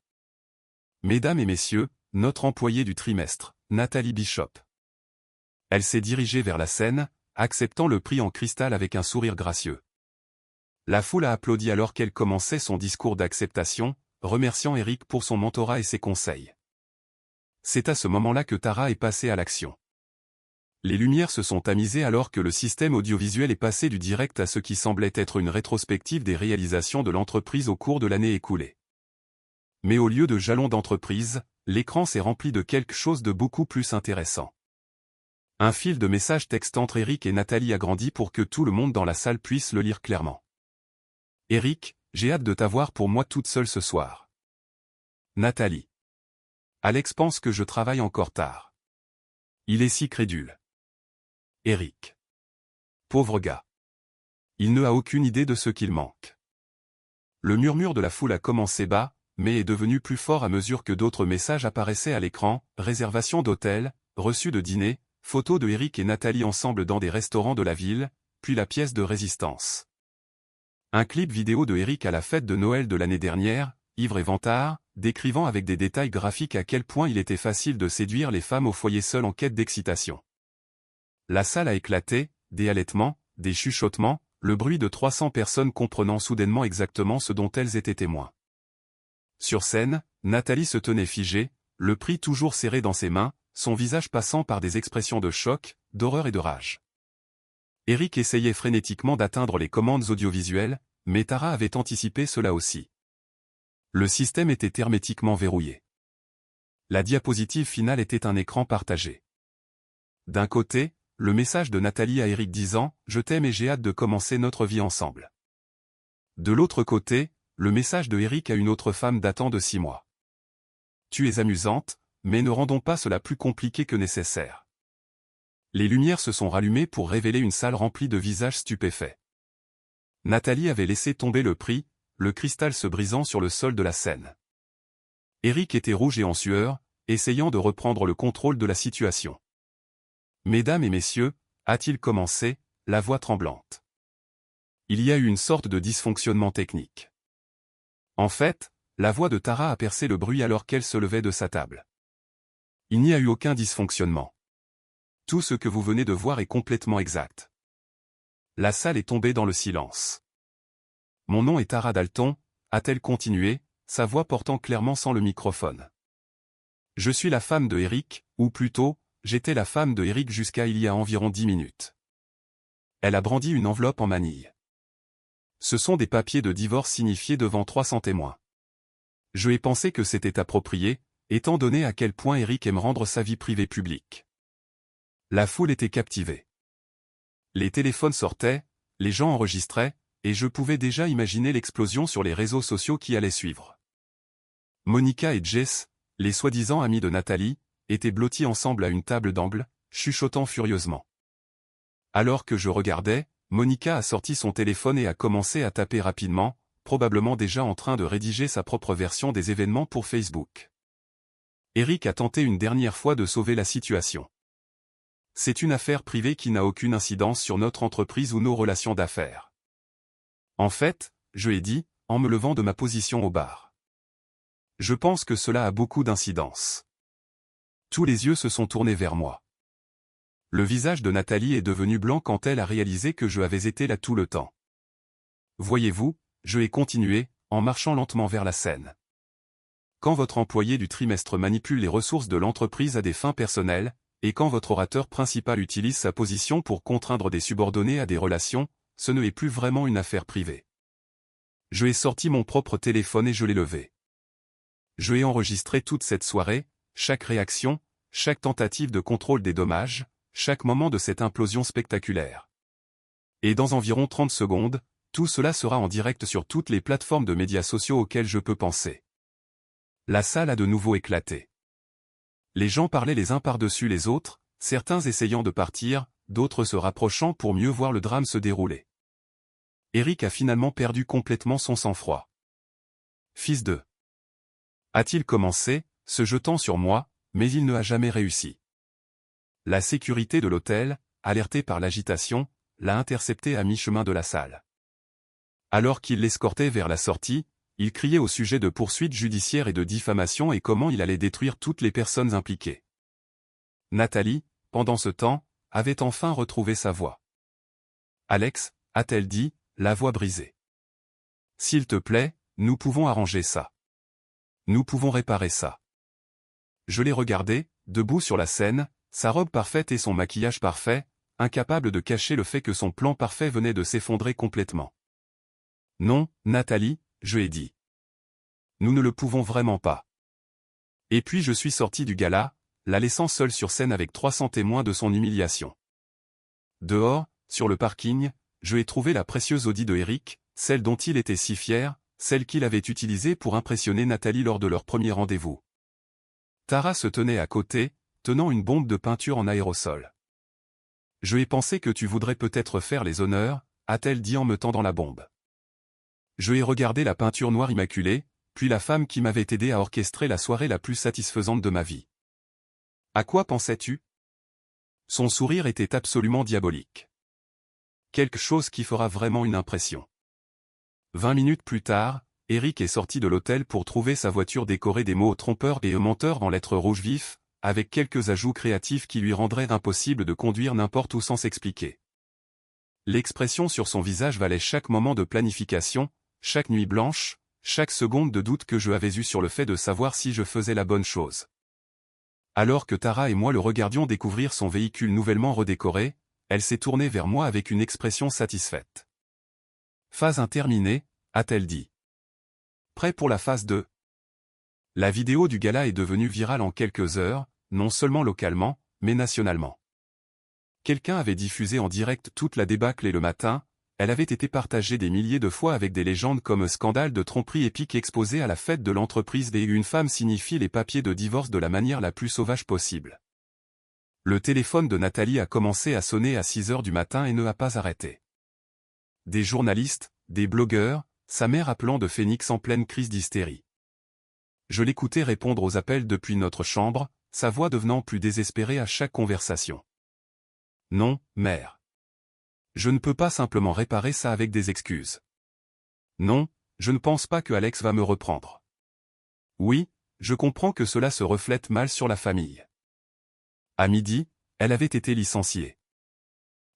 Mesdames et messieurs, notre employée du trimestre, Nathalie Bishop. Elle s'est dirigée vers la scène, acceptant le prix en cristal avec un sourire gracieux. La foule a applaudi alors qu'elle commençait son discours d'acceptation, remerciant Eric pour son mentorat et ses conseils. C'est à ce moment-là que Tara est passée à l'action. Les lumières se sont tamisées alors que le système audiovisuel est passé du direct à ce qui semblait être une rétrospective des réalisations de l'entreprise au cours de l'année écoulée. Mais au lieu de jalons d'entreprise, l'écran s'est rempli de quelque chose de beaucoup plus intéressant. Un fil de messages texte entre Eric et Nathalie a grandi pour que tout le monde dans la salle puisse le lire clairement. Eric, j'ai hâte de t'avoir pour moi toute seule ce soir. Nathalie. Alex pense que je travaille encore tard. Il est si crédule. Eric. Pauvre gars. Il ne a aucune idée de ce qu'il manque. Le murmure de la foule a commencé bas, mais est devenu plus fort à mesure que d'autres messages apparaissaient à l'écran, réservation d'hôtel, reçu de dîner, photos de Eric et Nathalie ensemble dans des restaurants de la ville, puis la pièce de résistance. Un clip vidéo de Eric à la fête de Noël de l'année dernière, ivre et vantard, décrivant avec des détails graphiques à quel point il était facile de séduire les femmes au foyer seules en quête d'excitation. La salle a éclaté, des halètements, des chuchotements, le bruit de 300 personnes comprenant soudainement exactement ce dont elles étaient témoins. Sur scène, Nathalie se tenait figée, le prix toujours serré dans ses mains, son visage passant par des expressions de choc, d'horreur et de rage. Eric essayait frénétiquement d'atteindre les commandes audiovisuelles, mais Tara avait anticipé cela aussi. Le système était hermétiquement verrouillé. La diapositive finale était un écran partagé. D'un côté, le message de Nathalie à Eric disant « Je t'aime et j'ai hâte de commencer notre vie ensemble ». De l'autre côté, le message de Eric à une autre femme datant de 6 mois. « Tu es amusante, mais ne rendons pas cela plus compliqué que nécessaire. » Les lumières se sont rallumées pour révéler une salle remplie de visages stupéfaits. Nathalie avait laissé tomber le prix, le cristal se brisant sur le sol de la scène. Eric était rouge et en sueur, essayant de reprendre le contrôle de la situation. « Mesdames et messieurs, a-t-il commencé, la voix tremblante. Il y a eu une sorte de dysfonctionnement technique. En fait, la voix de Tara a percé le bruit alors qu'elle se levait de sa table. Il n'y a eu aucun dysfonctionnement. Tout ce que vous venez de voir est complètement exact. La salle est tombée dans le silence. Mon nom est Tara Dalton, a-t-elle continué, sa voix portant clairement sans le microphone. Je suis la femme de Eric, ou plutôt, j'étais la femme de Eric jusqu'à il y a environ 10 minutes. Elle a brandi une enveloppe en manille. Ce sont des papiers de divorce signifiés devant 300 témoins. Je ai pensé que c'était approprié, étant donné à quel point Eric aime rendre sa vie privée publique. La foule était captivée. Les téléphones sortaient, les gens enregistraient, et je pouvais déjà imaginer l'explosion sur les réseaux sociaux qui allait suivre. Monica et Jess, les soi-disant amis de Nathalie, étaient blottis ensemble à une table d'angle, chuchotant furieusement. Alors que je regardais, Monica a sorti son téléphone et a commencé à taper rapidement, probablement déjà en train de rédiger sa propre version des événements pour Facebook. Eric a tenté une dernière fois de sauver la situation. C'est une affaire privée qui n'a aucune incidence sur notre entreprise ou nos relations d'affaires. En fait, je ai dit, en me levant de ma position au bar. Je pense que cela a beaucoup d'incidence. Tous les yeux se sont tournés vers moi. Le visage de Nathalie est devenu blanc quand elle a réalisé que je avais été là tout le temps. Voyez-vous, je ai continué, en marchant lentement vers la scène. Quand votre employé du trimestre manipule les ressources de l'entreprise à des fins personnelles, et quand votre orateur principal utilise sa position pour contraindre des subordonnés à des relations, ce n'est plus vraiment une affaire privée. Je ai sorti mon propre téléphone et je l'ai levé. Je ai enregistré toute cette soirée, chaque réaction, chaque tentative de contrôle des dommages, chaque moment de cette implosion spectaculaire. Et dans environ 30 secondes, tout cela sera en direct sur toutes les plateformes de médias sociaux auxquelles je peux penser. La salle a de nouveau éclaté. Les gens parlaient les uns par-dessus les autres, certains essayant de partir, d'autres se rapprochant pour mieux voir le drame se dérouler. Eric a finalement perdu complètement son sang-froid. Fils de... a-t-il commencé, se jetant sur moi, mais il ne a jamais réussi. La sécurité de l'hôtel, alertée par l'agitation, l'a intercepté à mi-chemin de la salle. Alors qu'il l'escortait vers la sortie, il criait au sujet de poursuites judiciaires et de diffamation et comment il allait détruire toutes les personnes impliquées. Nathalie, pendant ce temps, avait enfin retrouvé sa voix. « Alex » a-t-elle dit, la voix brisée. « S'il te plaît, nous pouvons arranger ça. Nous pouvons réparer ça. » Je l'ai regardé, debout sur la scène, sa robe parfaite et son maquillage parfait, incapable de cacher le fait que son plan parfait venait de s'effondrer complètement. « Non, Nathalie, » je ai dit. « Nous ne le pouvons vraiment pas. » Et puis je suis sorti du gala, la laissant seule sur scène avec 300 témoins de son humiliation. Dehors, sur le parking, je ai trouvé la précieuse Audi de Eric, celle dont il était si fier, celle qu'il avait utilisée pour impressionner Nathalie lors de leur premier rendez-vous. Tara se tenait à côté, tenant une bombe de peinture en aérosol. « Je ai pensé que tu voudrais peut-être faire les honneurs, » a-t-elle dit en me tendant la bombe. Je ai regardé la peinture noire immaculée, puis la femme qui m'avait aidé à orchestrer la soirée la plus satisfaisante de ma vie. « À quoi pensais-tu » Son sourire était absolument diabolique. Quelque chose qui fera vraiment une impression. 20 minutes plus tard, Eric est sorti de l'hôtel pour trouver sa voiture décorée des mots trompeurs et menteurs en lettres rouges vifs, avec quelques ajouts créatifs qui lui rendraient impossible de conduire n'importe où sans s'expliquer. L'expression sur son visage valait chaque moment de planification, chaque nuit blanche, chaque seconde de doute que je avais eu sur le fait de savoir si je faisais la bonne chose. Alors que Tara et moi le regardions découvrir son véhicule nouvellement redécoré, elle s'est tournée vers moi avec une expression satisfaite. « Phase 1 terminée » a-t-elle dit. « Prêt pour la phase 2 ?» La vidéo du gala est devenue virale en quelques heures, non seulement localement, mais nationalement. Quelqu'un avait diffusé en direct toute la débâcle et le matin, elle avait été partagée des milliers de fois avec des légendes comme scandale de tromperie épique exposé à la fête de l'entreprise et une femme signifie les papiers de divorce de la manière la plus sauvage possible. Le téléphone de Nathalie a commencé à sonner à 6 heures du matin et ne a pas arrêté. Des journalistes, des blogueurs, sa mère appelant de Phoenix en pleine crise d'hystérie. Je l'écoutais répondre aux appels depuis notre chambre, sa voix devenant plus désespérée à chaque conversation. « Non, mère. Je ne peux pas simplement réparer ça avec des excuses. Non, je ne pense pas que Alex va me reprendre. Oui, je comprends que cela se reflète mal sur la famille. » À midi, elle avait été licenciée.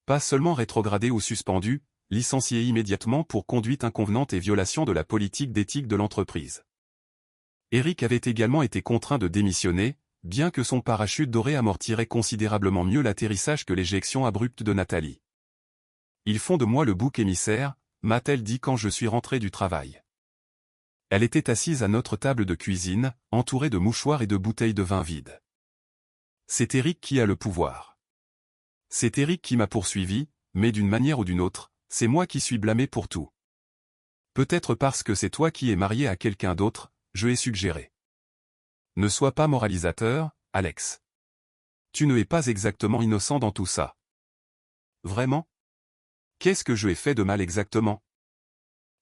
Pas seulement rétrogradée ou suspendue, licenciée immédiatement pour conduite inconvenante et violation de la politique d'éthique de l'entreprise. Eric avait également été contraint de démissionner, bien que son parachute doré amortirait considérablement mieux l'atterrissage que l'éjection abrupte de Nathalie. « Ils font de moi le bouc émissaire », m'a-t-elle dit quand je suis rentré du travail. Elle était assise à notre table de cuisine, entourée de mouchoirs et de bouteilles de vin vides. C'est Eric qui a le pouvoir. C'est Eric qui m'a poursuivi, mais d'une manière ou d'une autre, c'est moi qui suis blâmé pour tout. Peut-être parce que c'est toi qui es marié à quelqu'un d'autre, je ai suggéré. Ne sois pas moralisateur, Alex. Tu ne es pas exactement innocent dans tout ça. Vraiment ? Qu'est-ce que je ai fait de mal exactement ?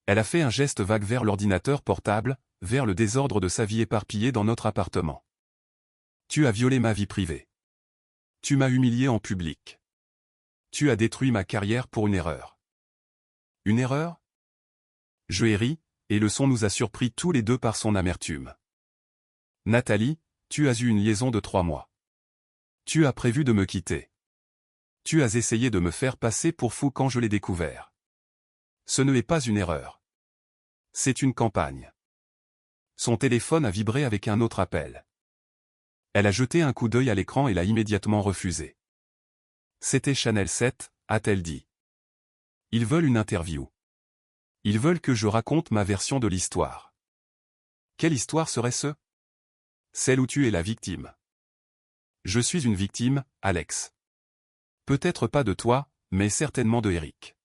Elle a fait un geste vague vers l'ordinateur portable, vers le désordre de sa vie éparpillée dans notre appartement. Tu as violé ma vie privée. Tu m'as humilié en public. Tu as détruit ma carrière pour une erreur. Une erreur? Je ai ri, et le son nous a surpris tous les deux par son amertume. Nathalie, tu as eu une liaison de 3 mois. Tu as prévu de me quitter. Tu as essayé de me faire passer pour fou quand je l'ai découvert. Ce n'est pas une erreur. C'est une campagne. Son téléphone a vibré avec un autre appel. Elle a jeté un coup d'œil à l'écran et l'a immédiatement refusé. C'était Chanel 7, a-t-elle dit. Ils veulent une interview. Ils veulent que je raconte ma version de l'histoire. Quelle histoire serait-ce? Celle où tu es la victime. Je suis une victime, Alex. Peut-être pas de toi, mais certainement de Eric.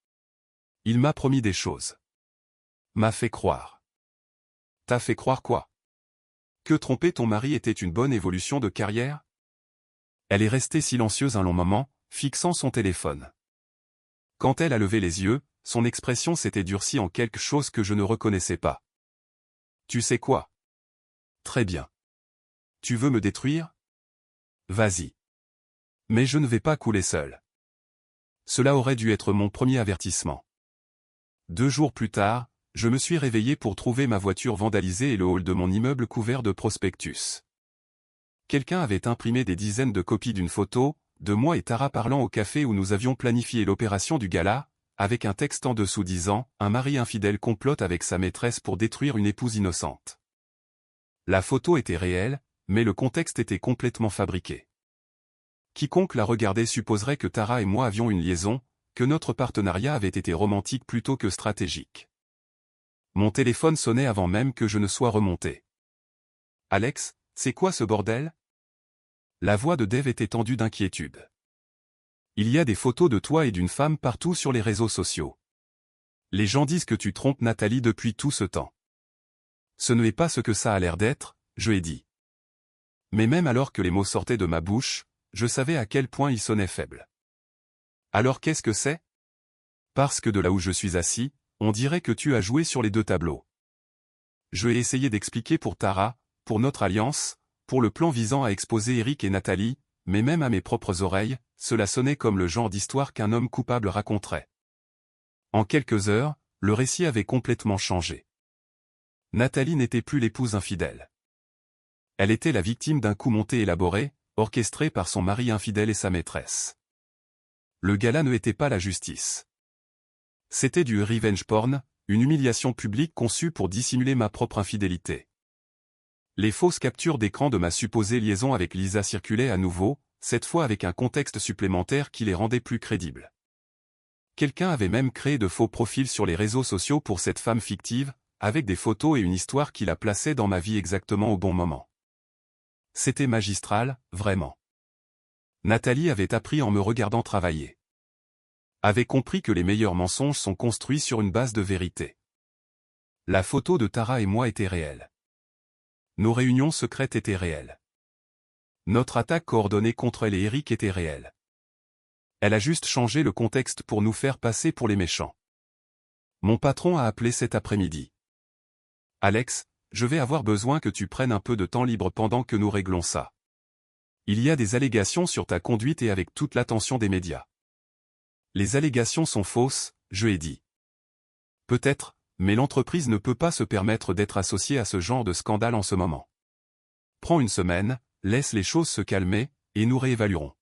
Il m'a promis des choses. M'a fait croire. T'as fait croire quoi? Que tromper ton mari était une bonne évolution de carrière? Elle est restée silencieuse un long moment, fixant son téléphone. Quand elle a levé les yeux, son expression s'était durcie en quelque chose que je ne reconnaissais pas. Tu sais quoi? Très bien. Tu veux me détruire? Vas-y. Mais je ne vais pas couler seul. Cela aurait dû être mon premier avertissement. 2 jours plus tard, je me suis réveillé pour trouver ma voiture vandalisée et le hall de mon immeuble couvert de prospectus. Quelqu'un avait imprimé des dizaines de copies d'une photo, de moi et Tara parlant au café où nous avions planifié l'opération du gala, avec un texte en dessous disant « Un mari infidèle complote avec sa maîtresse pour détruire une épouse innocente ». La photo était réelle, mais le contexte était complètement fabriqué. Quiconque la regardait supposerait que Tara et moi avions une liaison, que notre partenariat avait été romantique plutôt que stratégique. Mon téléphone sonnait avant même que je ne sois remonté. « Alex, c'est quoi ce bordel ?» La voix de Dave était tendue d'inquiétude. « Il y a des photos de toi et d'une femme partout sur les réseaux sociaux. Les gens disent que tu trompes Nathalie depuis tout ce temps. » Ce n'est pas ce que ça a l'air d'être, je ai dit. Mais même alors que les mots sortaient de ma bouche, je savais à quel point ils sonnaient faibles. Alors qu'est-ce que c'est? Parce que de là où je suis assis, on dirait que tu as joué sur les 2 tableaux. Je ai essayé d'expliquer pour Tara, pour notre alliance, pour le plan visant à exposer Eric et Nathalie, mais même à mes propres oreilles, cela sonnait comme le genre d'histoire qu'un homme coupable raconterait. En quelques heures, le récit avait complètement changé. Nathalie n'était plus l'épouse infidèle. Elle était la victime d'un coup monté élaboré, orchestré par son mari infidèle et sa maîtresse. Le gala ne était pas la justice. C'était du revenge porn, une humiliation publique conçue pour dissimuler ma propre infidélité. Les fausses captures d'écran de ma supposée liaison avec Lisa circulaient à nouveau, cette fois avec un contexte supplémentaire qui les rendait plus crédibles. Quelqu'un avait même créé de faux profils sur les réseaux sociaux pour cette femme fictive, avec des photos et une histoire qui la plaçait dans ma vie exactement au bon moment. C'était magistral, vraiment. Nathalie avait appris en me regardant travailler. Avait compris que les meilleurs mensonges sont construits sur une base de vérité. La photo de Tara et moi était réelle. Nos réunions secrètes étaient réelles. Notre attaque coordonnée contre elle et Eric était réelle. Elle a juste changé le contexte pour nous faire passer pour les méchants. Mon patron a appelé cet après-midi. Alex, je vais avoir besoin que tu prennes un peu de temps libre pendant que nous réglons ça. Il y a des allégations sur ta conduite et avec toute l'attention des médias. Les allégations sont fausses, je ai dit. Peut-être, mais l'entreprise ne peut pas se permettre d'être associée à ce genre de scandale en ce moment. Prends une semaine, laisse les choses se calmer, et nous réévaluerons.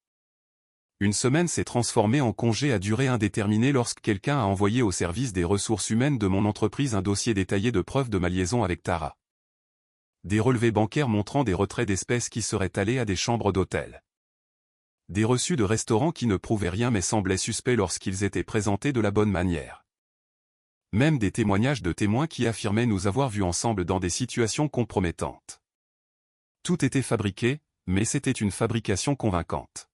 Une semaine s'est transformée en congé à durée indéterminée lorsque quelqu'un a envoyé au service des ressources humaines de mon entreprise un dossier détaillé de preuves de ma liaison avec Tara. Des relevés bancaires montrant des retraits d'espèces qui seraient allés à des chambres d'hôtel. Des reçus de restaurants qui ne prouvaient rien mais semblaient suspects lorsqu'ils étaient présentés de la bonne manière. Même des témoignages de témoins qui affirmaient nous avoir vus ensemble dans des situations compromettantes. Tout était fabriqué, mais c'était une fabrication convaincante.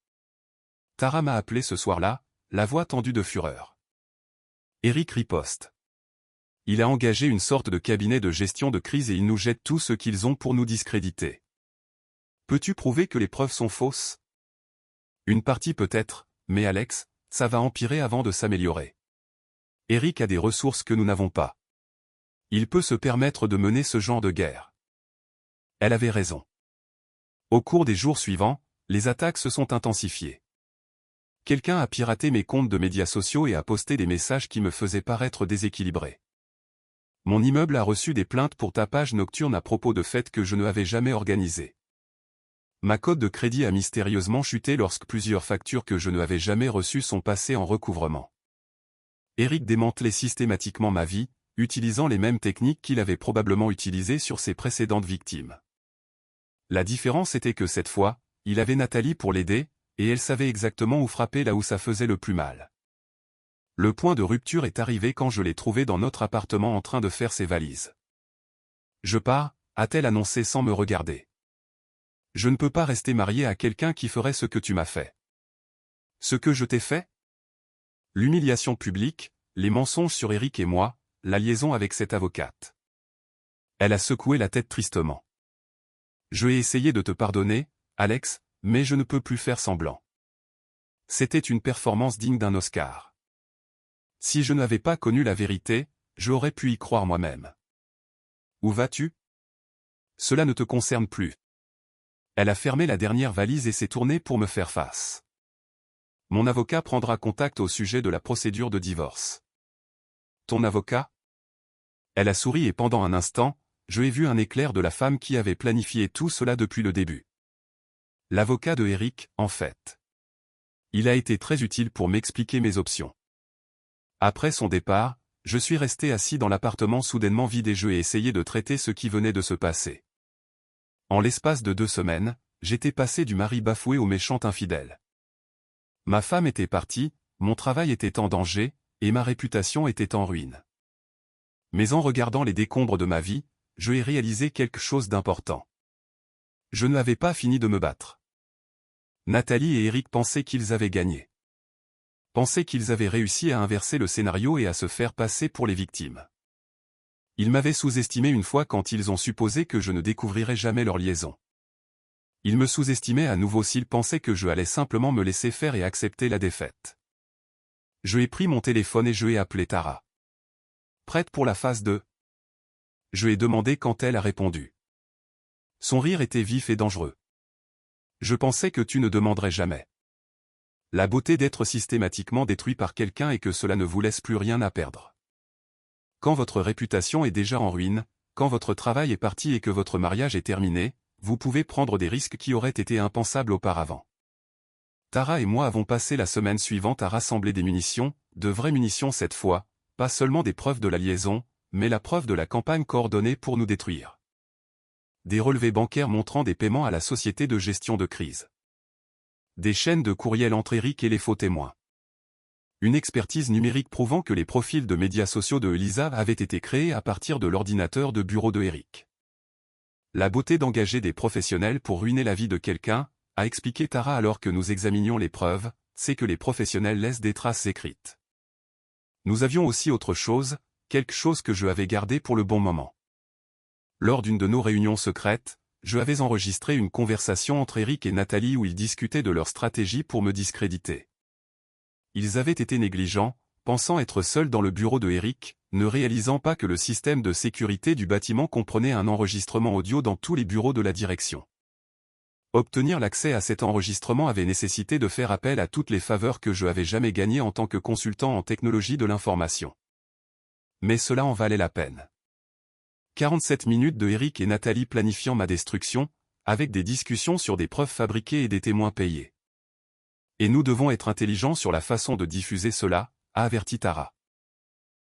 Tara m'a appelé ce soir-là, la voix tendue de fureur. Eric riposte. Il a engagé une sorte de cabinet de gestion de crise et ils nous jettent tout ce qu'ils ont pour nous discréditer. Peux-tu prouver que les preuves sont fausses? Une partie peut-être, mais Alex, ça va empirer avant de s'améliorer. Eric a des ressources que nous n'avons pas. Il peut se permettre de mener ce genre de guerre. Elle avait raison. Au cours des jours suivants, Les attaques se sont intensifiées. Quelqu'un a piraté mes comptes de médias sociaux et a posté des messages qui me faisaient paraître déséquilibré. Mon immeuble a reçu des plaintes pour tapage nocturne à propos de fêtes que je ne avais jamais organisées. Ma cote de crédit a mystérieusement chuté lorsque plusieurs factures que je ne avais jamais reçues sont passées en recouvrement. Eric démantelait systématiquement ma vie, utilisant les mêmes techniques qu'il avait probablement utilisées sur ses précédentes victimes. La différence était que cette fois, il avait Nathalie pour l'aider, et elle savait exactement où frapper là où ça faisait le plus mal. Le point de rupture est arrivé quand je l'ai trouvé dans notre appartement en train de faire ses valises. « Je pars », a-t-elle annoncé sans me regarder. « Je ne peux pas rester mariée à quelqu'un qui ferait ce que tu m'as fait. » « Ce que je t'ai fait ? » L'humiliation publique, les mensonges sur Eric et moi, la liaison avec cette avocate. Elle a secoué la tête tristement. « Je ai essayé de te pardonner, Alex, mais je ne peux plus faire semblant. C'était une performance digne d'un Oscar. Si je n'avais pas connu la vérité, j'aurais pu y croire moi-même. Où vas-tu ? Cela ne te concerne plus. » Elle a fermé la dernière valise et s'est tournée pour me faire face. Mon avocat prendra contact au sujet de la procédure de divorce. Ton avocat ? Elle a souri et pendant un instant, je ai vu un éclair de la femme qui avait planifié tout cela depuis le début. L'avocat de Eric, en fait. Il a été très utile pour m'expliquer mes options. Après son départ, je suis resté assis dans l'appartement soudainement vide et je ai essayé de traiter ce qui venait de se passer. En l'espace de 2 semaines, j'étais passé du mari bafoué au méchant infidèle. Ma femme était partie, mon travail était en danger, et ma réputation était en ruine. Mais en regardant les décombres de ma vie, je ai réalisé quelque chose d'important. Je n'avais pas fini de me battre. Nathalie et Eric pensaient qu'ils avaient gagné. Pensaient qu'ils avaient réussi à inverser le scénario et à se faire passer pour les victimes. Ils m'avaient sous-estimé une fois quand ils ont supposé que je ne découvrirais jamais leur liaison. Ils me sous-estimaient à nouveau s'ils pensaient que je allais simplement me laisser faire et accepter la défaite. Je ai pris mon téléphone et je ai appelé Tara. Prête pour la phase 2 ? Je ai demandé quand elle a répondu. Son rire était vif et dangereux. Je pensais que tu ne demanderais jamais. La beauté d'être systématiquement détruit par quelqu'un et que cela ne vous laisse plus rien à perdre. Quand votre réputation est déjà en ruine, quand votre travail est parti et que votre mariage est terminé, vous pouvez prendre des risques qui auraient été impensables auparavant. Tara et moi avons passé la semaine suivante à rassembler des munitions, de vraies munitions cette fois, pas seulement des preuves de la liaison, mais la preuve de la campagne coordonnée pour nous détruire. Des relevés bancaires montrant des paiements à la société de gestion de crise. Des chaînes de courriels entre Eric et les faux témoins. Une expertise numérique prouvant que les profils de médias sociaux de Elisa avaient été créés à partir de l'ordinateur de bureau de Eric. La beauté d'engager des professionnels pour ruiner la vie de quelqu'un, a expliqué Tara alors que nous examinions les preuves, c'est que les professionnels laissent des traces écrites. Nous avions aussi autre chose, quelque chose que je avais gardé pour le bon moment. Lors d'une de nos réunions secrètes, je avais enregistré une conversation entre Eric et Nathalie où ils discutaient de leur stratégie pour me discréditer. Ils avaient été négligents, pensant être seuls dans le bureau de Eric, ne réalisant pas que le système de sécurité du bâtiment comprenait un enregistrement audio dans tous les bureaux de la direction. Obtenir l'accès à cet enregistrement avait nécessité de faire appel à toutes les faveurs que je n'avais jamais gagnées en tant que consultant en technologie de l'information. Mais cela en valait la peine. 47 minutes de Eric et Nathalie planifiant ma destruction, avec des discussions sur des preuves fabriquées et des témoins payés. Et nous devons être intelligents sur la façon de diffuser cela, a averti Tara.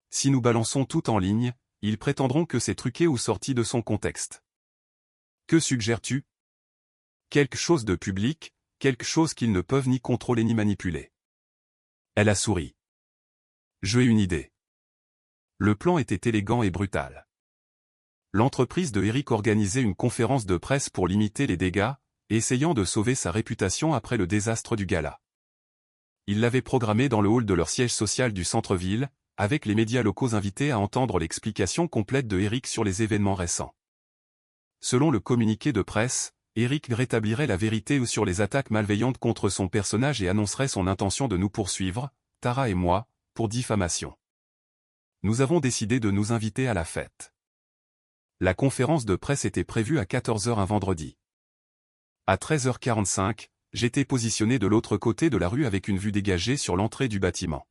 Si nous balançons tout en ligne, ils prétendront que c'est truqué ou sorti de son contexte. Que suggères-tu ? Quelque chose de public, quelque chose qu'ils ne peuvent ni contrôler ni manipuler. Elle a souri. J'ai une idée. Le plan était élégant et brutal. L'entreprise de Eric organisait une conférence de presse pour limiter les dégâts, essayant de sauver sa réputation après le désastre du gala. Ils l'avaient programmé dans le hall de leur siège social du centre-ville, avec les médias locaux invités à entendre l'explication complète de Eric sur les événements récents. Selon le communiqué de presse, Eric rétablirait la vérité sur les attaques malveillantes contre son personnage et annoncerait son intention de nous poursuivre, Tara et moi, pour diffamation. Nous avons décidé de nous inviter à la fête. La conférence de presse était prévue à 14h un vendredi. À 13h45, j'étais positionné de l'autre côté de la rue avec une vue dégagée sur l'entrée du bâtiment.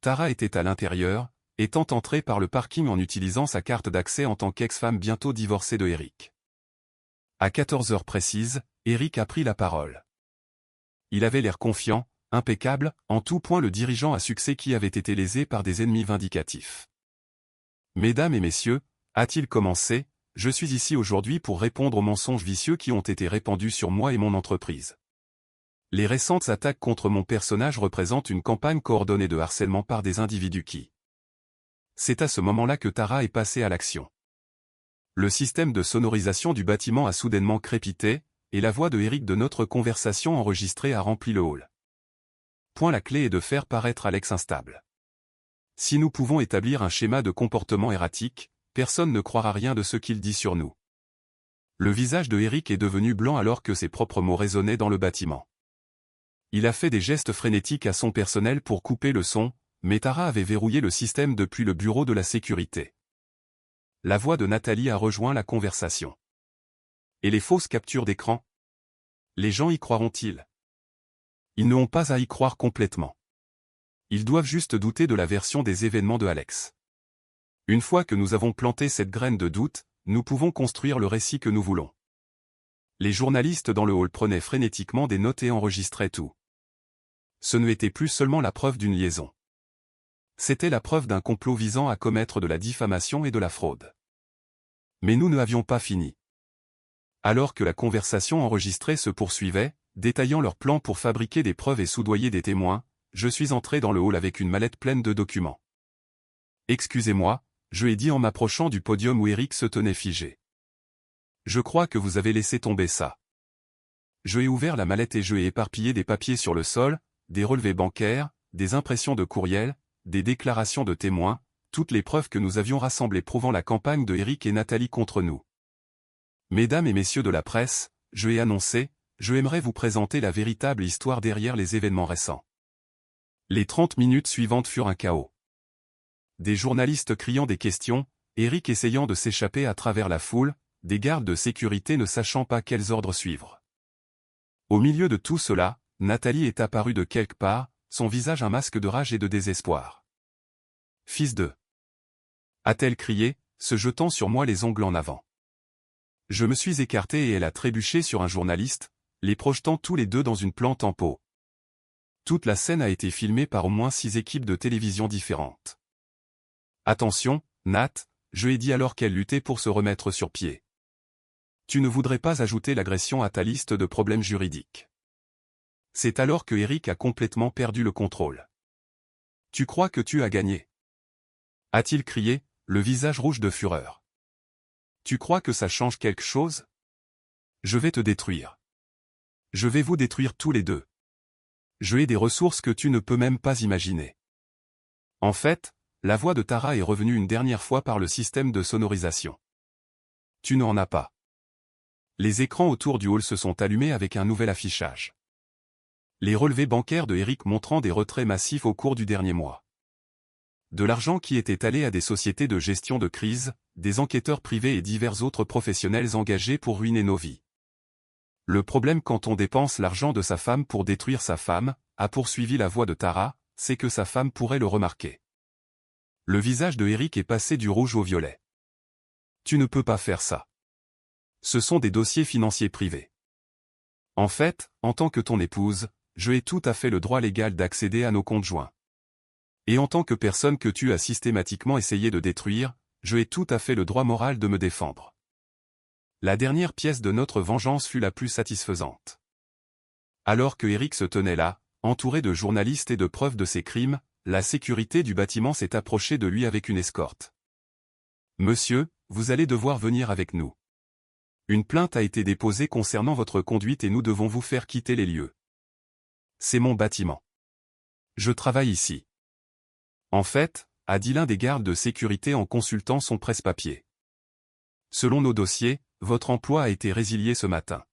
Tara était à l'intérieur, étant entrée par le parking en utilisant sa carte d'accès en tant qu'ex-femme bientôt divorcée de Eric. À 14 heures précises, Eric a pris la parole. Il avait l'air confiant, impeccable, en tout point le dirigeant à succès qui avait été lésé par des ennemis vindicatifs. « Mesdames et messieurs, a-t-il commencé, je suis ici aujourd'hui pour répondre aux mensonges vicieux qui ont été répandus sur moi et mon entreprise. Les récentes attaques contre mon personnage représentent une campagne coordonnée de harcèlement par des individus qui... » C'est à ce moment-là que Tara est passée à l'action. Le système de sonorisation du bâtiment a soudainement crépité, et la voix de Eric de notre conversation enregistrée a rempli le hall. La clé est de faire paraître Alex instable. Si nous pouvons établir un schéma de comportement erratique, personne ne croira rien de ce qu'il dit sur nous. Le visage de Eric est devenu blanc alors que ses propres mots résonnaient dans le bâtiment. Il a fait des gestes frénétiques à son personnel pour couper le son, mais Tara avait verrouillé le système depuis le bureau de la sécurité. La voix de Nathalie a rejoint la conversation. Et les fausses captures d'écran? Les gens y croiront-ils? Ils n'ont pas à y croire complètement. Ils doivent juste douter de la version des événements de Alex. Une fois que nous avons planté cette graine de doute, nous pouvons construire le récit que nous voulons. Les journalistes dans le hall prenaient frénétiquement des notes et enregistraient tout. Ce n'était plus seulement la preuve d'une liaison. C'était la preuve d'un complot visant à commettre de la diffamation et de la fraude. Mais nous n'avions pas fini. Alors que la conversation enregistrée se poursuivait, détaillant leurs plans pour fabriquer des preuves et soudoyer des témoins, je suis entré dans le hall avec une mallette pleine de documents. « Excusez-moi », je ai dit en m'approchant du podium où Eric se tenait figé. « Je crois que vous avez laissé tomber ça. » Je ai ouvert la mallette et je ai éparpillé des papiers sur le sol, des relevés bancaires, des impressions de courriel, des déclarations de témoins, toutes les preuves que nous avions rassemblées prouvant la campagne de Eric et Nathalie contre nous. « Mesdames et messieurs de la presse, je ai annoncé, je aimerais vous présenter la véritable histoire derrière les événements récents. » Les 30 minutes suivantes furent un chaos. Des journalistes criant des questions, Eric essayant de s'échapper à travers la foule, des gardes de sécurité ne sachant pas quels ordres suivre. Au milieu de tout cela, Nathalie est apparue de quelque part, son visage un masque de rage et de désespoir. « Fils de... » a-t-elle crié, se jetant sur moi les ongles en avant. Je me suis écarté et elle a trébuché sur un journaliste, les projetant tous les deux dans une plante en pot. Toute la scène a été filmée par au moins 6 équipes de télévision différentes. « Attention, Nat », je ai dit alors qu'elle luttait pour se remettre sur pied. « Tu ne voudrais pas ajouter l'agression à ta liste de problèmes juridiques. » C'est alors que Eric a complètement perdu le contrôle. « Tu crois que tu as gagné ?» a-t-il crié, le visage rouge de fureur. « Tu crois que ça change quelque chose? Je vais te détruire. Je vais vous détruire tous les deux. Je ai des ressources que tu ne peux même pas imaginer. » En fait, la voix de Tara est revenue une dernière fois par le système de sonorisation. « Tu n'en as pas. » Les écrans autour du hall se sont allumés avec un nouvel affichage. Les relevés bancaires de Eric montrant des retraits massifs au cours du dernier mois. De l'argent qui était allé à des sociétés de gestion de crise, des enquêteurs privés et divers autres professionnels engagés pour ruiner nos vies. Le problème quand on dépense l'argent de sa femme pour détruire sa femme, a poursuivi la voix de Tara, c'est que sa femme pourrait le remarquer. Le visage de Eric est passé du rouge au violet. « Tu ne peux pas faire ça. Ce sont des dossiers financiers privés. En fait, en tant que ton épouse, je ai tout à fait le droit légal d'accéder à nos comptes joints. Et en tant que personne que tu as systématiquement essayé de détruire, je ai tout à fait le droit moral de me défendre. » La dernière pièce de notre vengeance fut la plus satisfaisante. Alors que Eric se tenait là, entouré de journalistes et de preuves de ses crimes, la sécurité du bâtiment s'est approchée de lui avec une escorte. « Monsieur, vous allez devoir venir avec nous. Une plainte a été déposée concernant votre conduite et nous devons vous faire quitter les lieux. C'est mon bâtiment. Je travaille ici. » En fait, a dit l'un des gardes de sécurité en consultant son presse-papier. Selon nos dossiers, votre emploi a été résilié ce matin.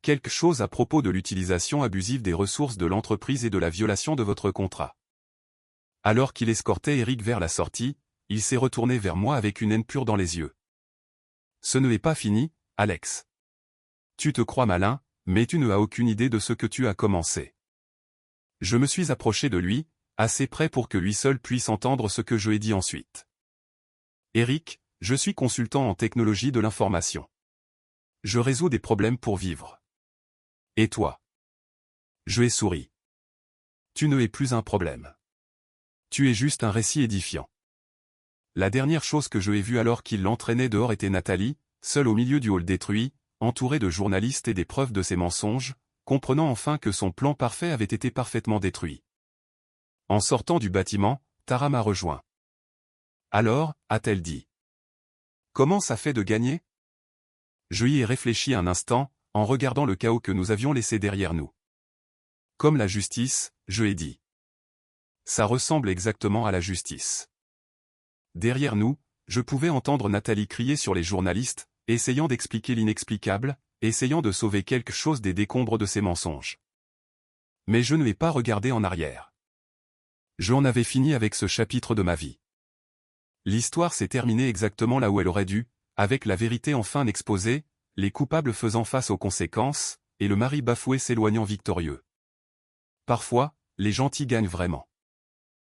Quelque chose à propos de l'utilisation abusive des ressources de l'entreprise et de la violation de votre contrat. Alors qu'il escortait Eric vers la sortie, il s'est retourné vers moi avec une haine pure dans les yeux. « Ce n'est pas fini, Alex. Tu te crois malin, Mais tu ne as aucune idée de ce que tu as commencé. Je me suis approché de lui, assez près pour que lui seul puisse entendre ce que je ai dit ensuite. Eric, je suis consultant en technologie de l'information. Je résous des problèmes pour vivre. Et toi? Je ai souri. Tu ne es plus un problème. Tu es juste un récit édifiant. La dernière chose que je ai vue alors qu'il l'entraînait dehors était Nathalie, seule au milieu du hall détruit, entourée de journalistes et des preuves de ses mensonges, comprenant enfin que son plan parfait avait été parfaitement détruit. En sortant du bâtiment, Tara m'a rejoint. Alors, a-t-elle dit. Comment ça fait de gagner? Je y ai réfléchi un instant, en regardant le chaos que nous avions laissé derrière nous. Comme la justice, je ai dit. Ça ressemble exactement à la justice. Derrière nous, je pouvais entendre Nathalie crier sur les journalistes, essayant d'expliquer l'inexplicable, essayant de sauver quelque chose des décombres de ses mensonges. Mais je ne l'ai pas regardé en arrière. J'en avais fini avec ce chapitre de ma vie. L'histoire s'est terminée exactement là où elle aurait dû, avec la vérité enfin exposée, les coupables faisant face aux conséquences, et le mari bafoué s'éloignant victorieux. Parfois, les gentils gagnent vraiment.